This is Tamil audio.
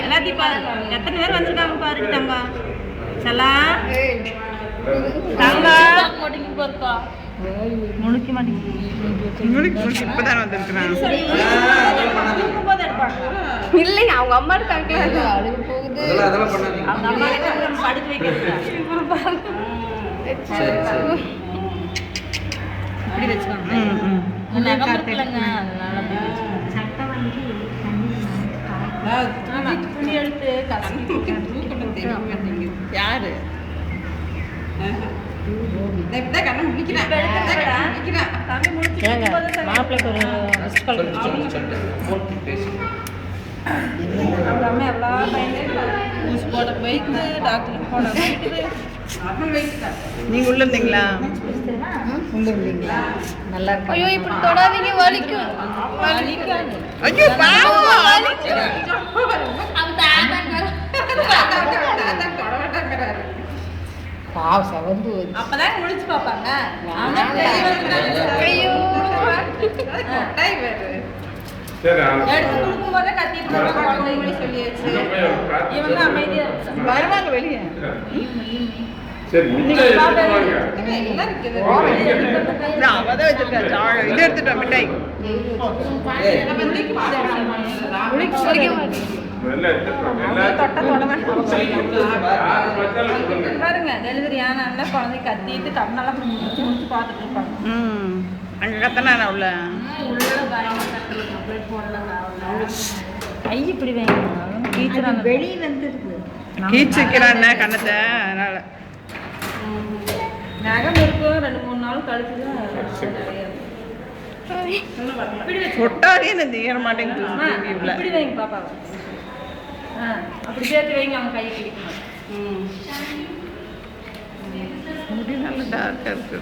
எல்லாத்தையும் பாரு, எத்தனை பேர் வந்திருக்காங்க பாரு. தங்கா சலா தங்கா முழுக்க மாட்டேங்குது. இப்பதான் வந்திருக்கிறான். இல்லைங்க அவங்க அம்மா இருக்காங்களா அழுகு போகுது. அவங்க அம்மா படுத்து வைக்கிறது இப்படி வச்சுக்கோங்க. யாரு மாப்பிள்ளைக்கு ஒரு ஊசி போட போயிட்டு டாக்டருக்கு போட போயிட்டு. நீங்க உள்ள இருந்தீங்களா? உள்ள இருந்தீங்களா? நல்லா இருக்கு. ஐயோ இப்படி தொடாதீங்க, வலிக்கும். ஐயோ பாவம். பாவம் செவந்து அப்பதான் முடிச்சு பாப்பாங்க. ஐயோ எடுத்து கொடுக்கும் போதே கத்திட்டு குழந்தைங்களே சொல்லியாச்சு. இவங்க அமைதியா வருவாங்க வெளியே. அவதான் வச்சிருக்கா. இது எடுத்துட்டா மிட்டாய். பாருங்க டெலிவரி ஆனால குழந்தை கத்திட்டு கண்ணெல்லாம் முடிச்சு பார்த்துட்டு இருப்பாங்க. அங்க கத்தனா உள்ள கை இப்படி வேணும். வெளியே வந்துருக்கு கீச்சிக்கிறான் கண்ணத்தை. அதனால நகம் இருக்கும். 2-3 நாள் கழிச்சுதான் ஒட்டாதே இந்த ஏற மாட்டேங்குது. இப்படி வைங்க பாப்பாவை. அப்படி சேர்த்து வைங்க. அவங்க கையை பிடிக்கணும். முடி நல்ல டார்க்கா இருக்கு.